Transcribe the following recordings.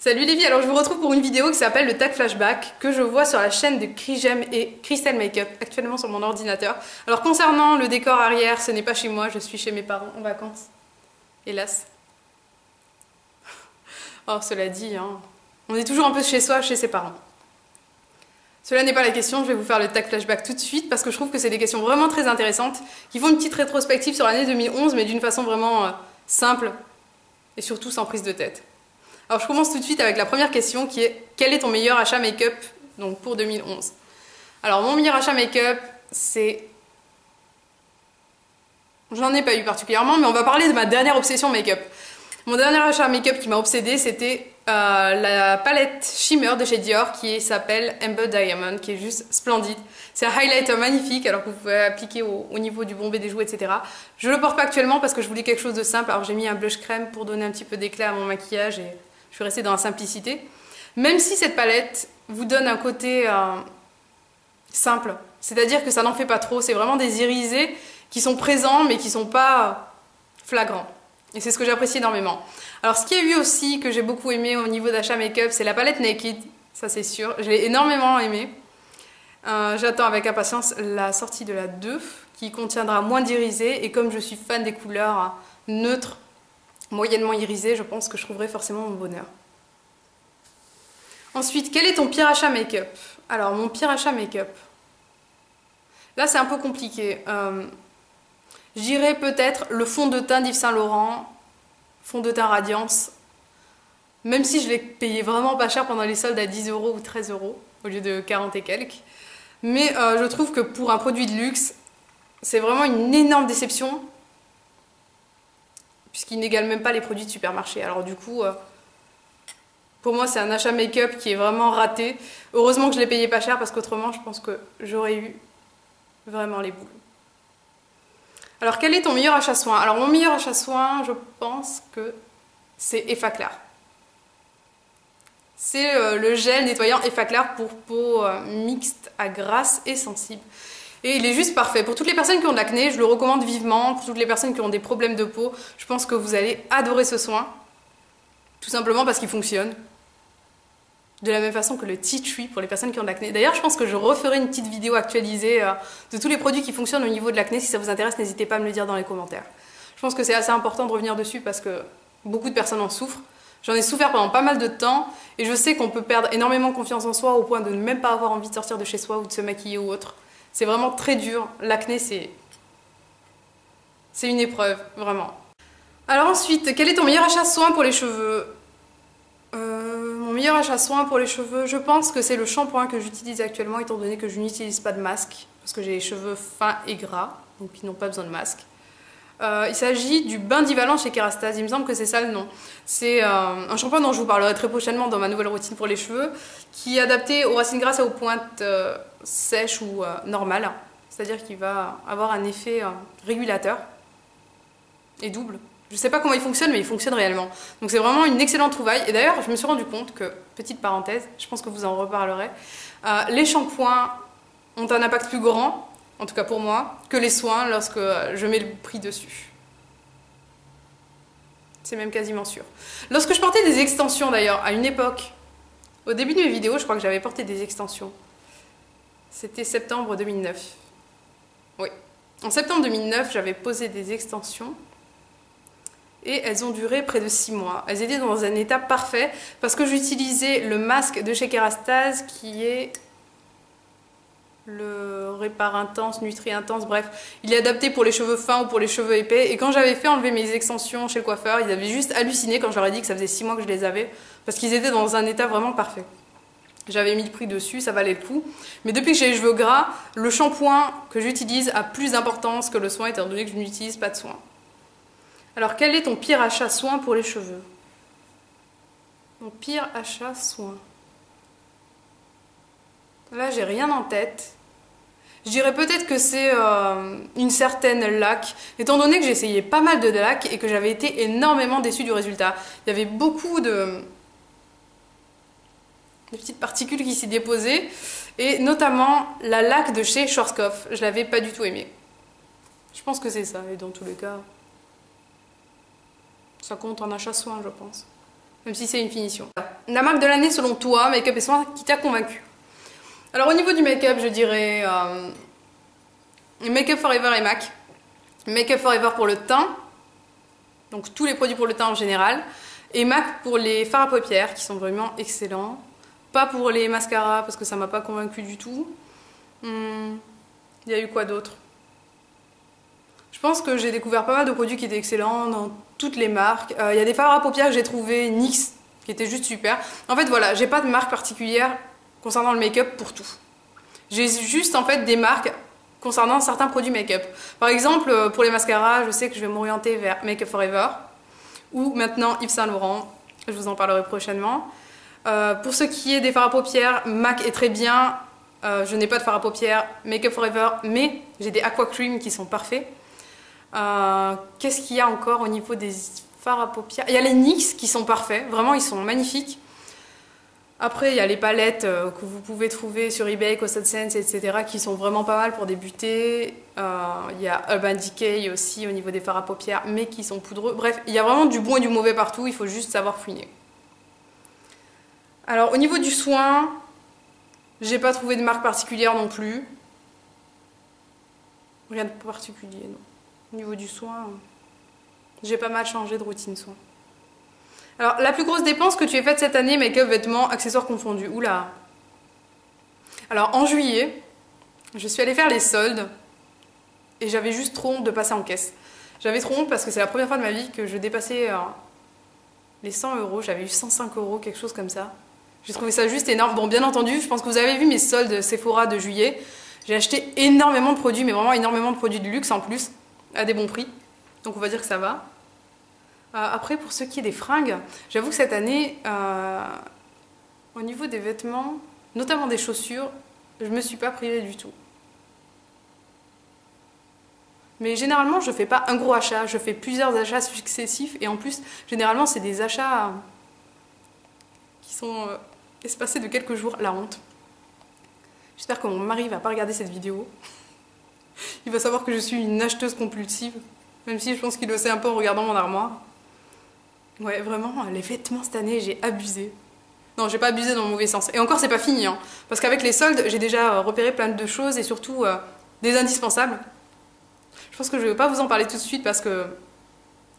Salut Lévi, alors je vous retrouve pour une vidéo qui s'appelle le tag flashback que je vois sur la chaîne de Crigem et Crystal Makeup actuellement sur mon ordinateur. Alors concernant le décor arrière, ce n'est pas chez moi, je suis chez mes parents en vacances. Hélas. Or cela dit, hein, on est toujours un peu chez soi, chez ses parents. Cela n'est pas la question, je vais vous faire le tag flashback tout de suite parce que je trouve que c'est des questions vraiment très intéressantes qui font une petite rétrospective sur l'année 2011 mais d'une façon vraiment simple et surtout sans prise de tête. Alors je commence tout de suite avec la première question qui est quel est ton meilleur achat make-up donc pour 2011? Alors mon meilleur achat make-up c'est... J'en ai pas eu particulièrement mais on va parler de ma dernière obsession make-up. Mon dernier achat make-up qui m'a obsédée c'était la palette Shimmer de chez Dior qui s'appelle Amber Diamond qui est juste splendide. C'est un highlighter magnifique alors que vous pouvez appliquer au niveau du bombé des joues etc. Je le porte pas actuellement parce que je voulais quelque chose de simple alors j'ai mis un blush crème pour donner un petit peu d'éclat à mon maquillage et je suis restée dans la simplicité. Même si cette palette vous donne un côté simple, c'est-à-dire que ça n'en fait pas trop, c'est vraiment des irisés qui sont présents mais qui ne sont pas flagrants. Et c'est ce que j'apprécie énormément. Alors ce qu'il y a eu aussi que j'ai beaucoup aimé au niveau d'achat make-up, c'est la palette Naked, ça c'est sûr. Je l'ai énormément aimée. J'attends avec impatience la sortie de la 2 qui contiendra moins d'irisés et comme je suis fan des couleurs neutres, moyennement irisées, je pense que je trouverai forcément mon bonheur. Ensuite, quel est ton pire achat make-up? Alors mon pire achat make-up, là c'est un peu compliqué. Je dirais peut-être le fond de teint d'Yves Saint Laurent, fond de teint Radiance, même si je l'ai payé vraiment pas cher pendant les soldes à 10 € ou 13 € au lieu de 40 et quelques. Mais je trouve que pour un produit de luxe, c'est vraiment une énorme déception, puisqu'il n'égale même pas les produits de supermarché. Alors du coup, pour moi c'est un achat make-up qui est vraiment raté. Heureusement que je l'ai payé pas cher, parce qu'autrement je pense que j'aurais eu vraiment les boules. Alors quel est ton meilleur achat soin? Alors mon meilleur achat soin, je pense que c'est Effaclar. C'est le gel nettoyant Effaclar pour peau mixte à grasse et sensible. Et il est juste parfait. Pour toutes les personnes qui ont de l'acné, je le recommande vivement. Pour toutes les personnes qui ont des problèmes de peau, je pense que vous allez adorer ce soin. Tout simplement parce qu'il fonctionne. De la même façon que le Tea Tree pour les personnes qui ont de l'acné. D'ailleurs, je pense que je referai une petite vidéo actualisée de tous les produits qui fonctionnent au niveau de l'acné. Si ça vous intéresse, n'hésitez pas à me le dire dans les commentaires. Je pense que c'est assez important de revenir dessus parce que beaucoup de personnes en souffrent. J'en ai souffert pendant pas mal de temps et je sais qu'on peut perdre énormément confiance en soi au point de ne même pas avoir envie de sortir de chez soi ou de se maquiller ou autre. C'est vraiment très dur. L'acné, c'est une épreuve, vraiment. Alors ensuite, quel est ton meilleur achat soin pour les cheveux? Mon meilleur achat soin pour les cheveux, je pense que c'est le shampoing que j'utilise actuellement étant donné que je n'utilise pas de masque parce que j'ai les cheveux fins et gras, donc ils n'ont pas besoin de masque. Il s'agit du bain Divalant chez Kérastase, il me semble que c'est ça le nom. C'est un shampoing dont je vous parlerai très prochainement dans ma nouvelle routine pour les cheveux, qui est adapté aux racines grasses et aux pointes sèches ou normales, c'est-à-dire qu'il va avoir un effet régulateur et double. Je sais pas comment il fonctionne, mais il fonctionne réellement. Donc c'est vraiment une excellente trouvaille. Et d'ailleurs, je me suis rendu compte que, petite parenthèse, je pense que vous en reparlerez, les shampoings ont un impact plus grand, en tout cas pour moi, que les soins lorsque je mets le prix dessus. C'est même quasiment sûr. Lorsque je portais des extensions d'ailleurs, à une époque, au début de mes vidéos, je crois que j'avais porté des extensions. C'était septembre 2009. Oui. En septembre 2009, j'avais posé des extensions. Et elles ont duré près de 6 mois. Elles étaient dans un état parfait parce que j'utilisais le masque de chez Kérastase qui est le Répare Intense, Nutri Intense, bref. Il est adapté pour les cheveux fins ou pour les cheveux épais. Et quand j'avais fait enlever mes extensions chez le coiffeur, ils avaient juste halluciné quand je leur ai dit que ça faisait 6 mois que je les avais parce qu'ils étaient dans un état vraiment parfait. J'avais mis le prix dessus, ça valait le coup. Mais depuis que j'ai les cheveux gras, le shampoing que j'utilise a plus d'importance que le soin étant donné que je n'utilise pas de soin. Alors, quel est ton pire achat soin pour les cheveux? Mon pire achat soin. Là, j'ai rien en tête. Je dirais peut-être que c'est une certaine laque, étant donné que j'ai essayé pas mal de lacs et que j'avais été énormément déçue du résultat. Il y avait beaucoup de petites particules qui s'y déposaient, et notamment la laque de chez Schwarzkopf. Je l'avais pas du tout aimée. Je pense que c'est ça, et dans tous les cas... ça compte en achat soin, je pense. Même si c'est une finition. La marque de l'année selon toi, Make-up et Soins, qui t'a convaincu? Alors au niveau du make-up, je dirais Make Up For Ever et MAC. Make Up For Ever pour le teint, donc tous les produits pour le teint en général, et MAC pour les fards à paupières qui sont vraiment excellents. Pas pour les mascaras parce que ça m'a pas convaincu du tout. Il y a eu quoi d'autre? Je pense que j'ai découvert pas mal de produits qui étaient excellents dans toutes les marques. Il y a des fards à paupières que j'ai trouvé NYX qui étaient juste super. En fait voilà, j'ai pas de marque particulière concernant le make-up pour tout. J'ai juste en fait des marques concernant certains produits make-up. Par exemple, pour les mascaras, je sais que je vais m'orienter vers Make Up For Ever ou maintenant Yves Saint Laurent. Je vous en parlerai prochainement. Pour ce qui est des fards à paupières, MAC est très bien. Je n'ai pas de fard à paupières Make Up For Ever, mais j'ai des Aqua Cream qui sont parfaits. Qu'est-ce qu'il y a encore au niveau des fards à paupières? Il y a les NYX qui sont parfaits, vraiment ils sont magnifiques. Après il y a les palettes que vous pouvez trouver sur eBay, Costed Sense, etc. qui sont vraiment pas mal pour débuter. Il y a Urban Decay aussi au niveau des fards à paupières, mais qui sont poudreux. Bref, il y a vraiment du bon et du mauvais partout, il faut juste savoir fouiner. Alors au niveau du soin, j'ai pas trouvé de marque particulière non plus. Rien de particulier, non. Au niveau du soin, j'ai pas mal changé de routine soin. Alors, la plus grosse dépense que tu aies faite cette année, make-up, vêtements, accessoires confondus. Oula. Alors, en juillet, je suis allée faire les soldes et j'avais juste trop honte de passer en caisse. J'avais trop honte parce que c'est la première fois de ma vie que je dépassais les 100 euros. J'avais eu 105 euros, quelque chose comme ça. J'ai trouvé ça juste énorme. Bon, bien entendu, je pense que vous avez vu mes soldes Sephora de juillet. J'ai acheté énormément de produits, mais vraiment énormément de produits de luxe en plus, à des bons prix. Donc on va dire que ça va. Après, pour ce qui est des fringues, j'avoue que cette année, au niveau des vêtements, notamment des chaussures, je me suis pas privée du tout. Mais généralement, je fais pas un gros achat, je fais plusieurs achats successifs et en plus, généralement, c'est des achats qui sont espacés de quelques jours. La honte. J'espère que mon mari va pas regarder cette vidéo. Il va savoir que je suis une acheteuse compulsive, même si je pense qu'il le sait un peu en regardant mon armoire. Ouais, vraiment, les vêtements cette année, j'ai abusé. Non, j'ai pas abusé dans le mauvais sens. Et encore, c'est pas fini, hein, parce qu'avec les soldes, j'ai déjà repéré plein de choses et surtout des indispensables. Je pense que je vais pas vous en parler tout de suite parce que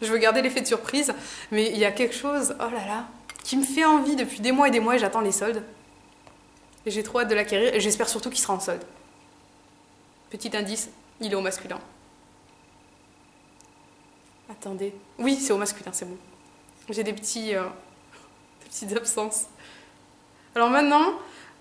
je veux garder l'effet de surprise, mais il y a quelque chose, oh là là, qui me fait envie depuis des mois et j'attends les soldes. Et j'ai trop hâte de l'acquérir et j'espère surtout qu'il sera en solde. Petit indice, il est au masculin. Attendez. Oui, c'est au masculin, c'est bon. J'ai des petites absences. Alors maintenant,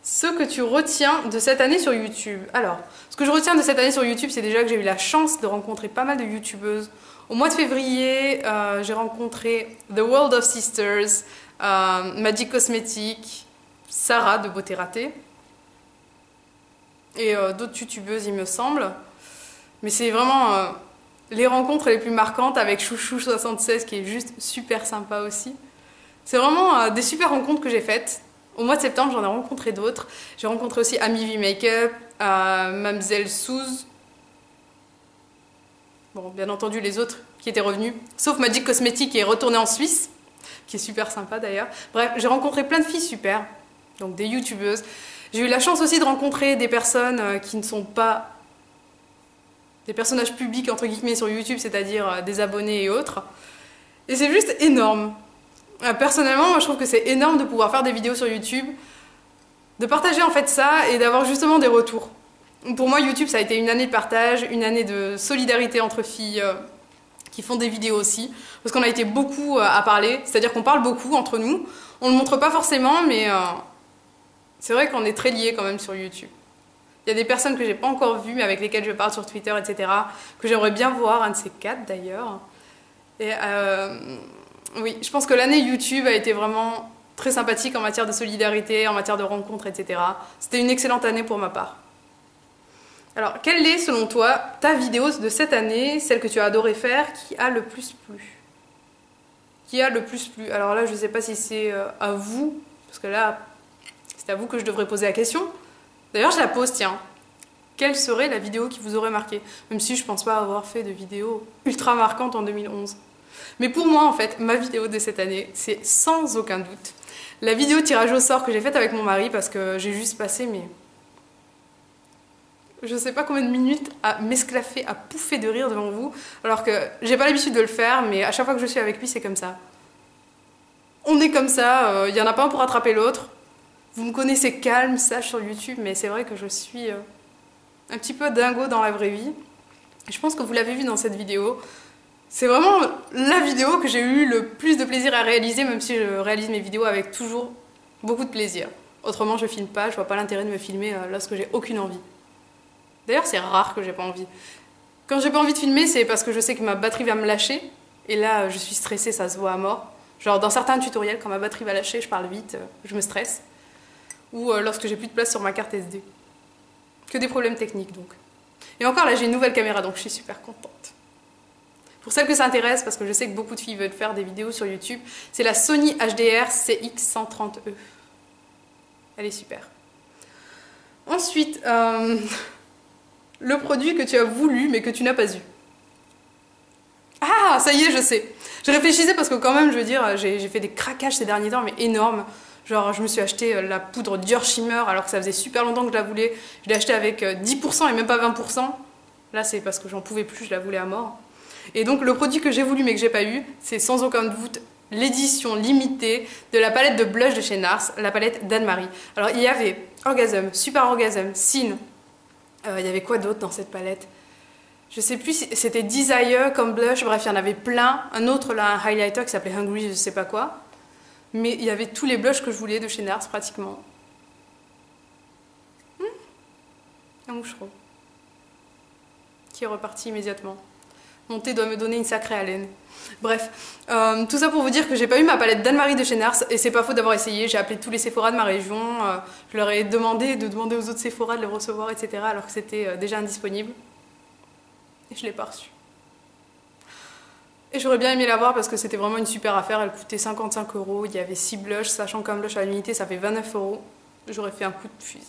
ce que tu retiens de cette année sur YouTube. Alors, ce que je retiens de cette année sur YouTube, c'est déjà que j'ai eu la chance de rencontrer pas mal de youtubeuses. Au mois de février, j'ai rencontré The World of Sisters, Magic Cosmetics, Sarah de Beauté Ratée et d'autres youtubeuses, il me semble. Mais c'est vraiment les rencontres les plus marquantes avec Chouchou76 qui est juste super sympa aussi. C'est vraiment des super rencontres que j'ai faites. Au mois de septembre, j'en ai rencontré d'autres. J'ai rencontré aussi Amy V Makeup, Mamzelle Souz. Bon, bien entendu, les autres qui étaient revenus, sauf Magic Cosmetics qui est retourné en Suisse, qui est super sympa d'ailleurs. Bref, j'ai rencontré plein de filles super, donc des youtubeuses. J'ai eu la chance aussi de rencontrer des personnes qui ne sont pas des personnages publics entre guillemets sur YouTube, c'est-à-dire des abonnés et autres. Et c'est juste énorme. Personnellement, moi je trouve que c'est énorme de pouvoir faire des vidéos sur YouTube, de partager en fait ça et d'avoir justement des retours. Pour moi, YouTube, ça a été une année de partage, une année de solidarité entre filles qui font des vidéos aussi. Parce qu'on a été beaucoup à parler, c'est-à-dire qu'on parle beaucoup entre nous. On ne le montre pas forcément, mais c'est vrai qu'on est très liés quand même sur YouTube. Il y a des personnes que j'ai pas encore vues, mais avec lesquelles je parle sur Twitter, etc. Que j'aimerais bien voir, un de ces quatre d'ailleurs. Et oui, je pense que l'année YouTube a été vraiment très sympathique en matière de solidarité, en matière de rencontres, etc. C'était une excellente année pour ma part. Alors, quelle est, selon toi, ta vidéo de cette année, celle que tu as adoré faire, qui a le plus plu? Qui a le plus plu? Alors là, je ne sais pas si c'est à vous, parce que là, c'est à vous que je devrais poser la question. D'ailleurs, je la pose, tiens. Quelle serait la vidéo qui vous aurait marqué? Même si je ne pense pas avoir fait de vidéo ultra marquante en 2011. Mais pour moi, en fait, ma vidéo de cette année, c'est sans aucun doute la vidéo tirage au sort que j'ai faite avec mon mari parce que j'ai juste passé mais je sais pas combien de minutes à m'esclaffer, à pouffer de rire devant vous, alors que j'ai pas l'habitude de le faire, mais à chaque fois que je suis avec lui, c'est comme ça. On est comme ça, il y en a pas un pour rattraper l'autre. Vous me connaissez calme, sage sur YouTube, mais c'est vrai que je suis un petit peu dingo dans la vraie vie. Je pense que vous l'avez vu dans cette vidéo. C'est vraiment la vidéo que j'ai eu le plus de plaisir à réaliser, même si je réalise mes vidéos avec toujours beaucoup de plaisir. Autrement, je filme pas, je vois pas l'intérêt de me filmer lorsque j'ai aucune envie. D'ailleurs, c'est rare que j'ai pas envie. Quand j'ai pas envie de filmer, c'est parce que je sais que ma batterie va me lâcher. Et là, je suis stressée, ça se voit à mort. Genre, dans certains tutoriels, quand ma batterie va lâcher, je parle vite, je me stresse. Ou lorsque j'ai plus de place sur ma carte SD. Que des problèmes techniques, donc. Et encore, là, j'ai une nouvelle caméra, donc je suis super contente. Pour celles que ça intéresse, parce que je sais que beaucoup de filles veulent faire des vidéos sur YouTube, c'est la Sony HDR CX130E. Elle est super. Ensuite, le produit que tu as voulu mais que tu n'as pas eu. Ah, ça y est, je sais. Je réfléchissais parce que quand même, je veux dire, j'ai fait des craquages ces derniers temps, mais énormes. Genre, je me suis acheté la poudre Dior Shimmer alors que ça faisait super longtemps que je la voulais. Je l'ai achetée avec 10% et même pas 20%. Là, c'est parce que j'en pouvais plus, je la voulais à mort. Et donc, le produit que j'ai voulu mais que j'ai pas eu, c'est sans aucun doute l'édition limitée de la palette de blush de chez NARS, la palette d'Anne-Marie. Alors, il y avait Orgasm, Super Orgasm, Sin. Il y avait quoi d'autre dans cette palette? Je sais plus si c'était Desire comme blush, bref, il y en avait plein. Un autre là, un highlighter qui s'appelait Hungry, je sais pas quoi. Mais il y avait tous les blushs que je voulais de chez NARS pratiquement. Un moucheron. Qui est reparti immédiatement. Mon thé doit me donner une sacrée haleine. Bref, tout ça pour vous dire que j'ai pas eu ma palette d'Anne-Marie de chez NARS et c'est pas faute d'avoir essayé. J'ai appelé tous les Sephora de ma région, je leur ai demandé de demander aux autres Sephora de les recevoir, etc. alors que c'était déjà indisponible. Et je l'ai pas reçu. Et j'aurais bien aimé l'avoir parce que c'était vraiment une super affaire, elle coûtait 55 €, il y avait 6 blushs, sachant qu'un blush à l'unité ça fait 29 €. J'aurais fait un coup de fusil.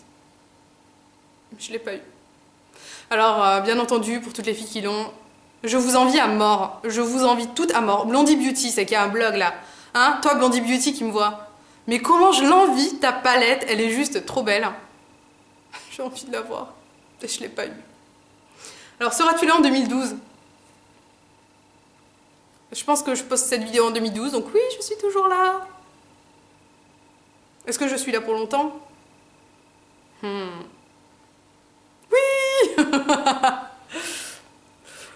Mais je l'ai pas eu. Alors, bien entendu, pour toutes les filles qui l'ont, je vous envie à mort. Je vous envie toutes à mort. Blondie Beauty, c'est qu'il y a un blog là. Hein, toi Blondie Beauty qui me voit. Mais comment je l'envie ta palette, elle est juste trop belle. J'ai envie de la voir. Et je l'ai pas eu. Alors seras-tu là en 2012? Je pense que je poste cette vidéo en 2012, donc oui, je suis toujours là. Est-ce que je suis là pour longtemps? Oui.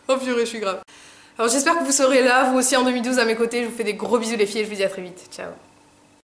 Oh purée, je suis grave. Alors j'espère que vous serez là, vous aussi en 2012 à mes côtés. Je vous fais des gros bisous les filles et je vous dis à très vite. Ciao.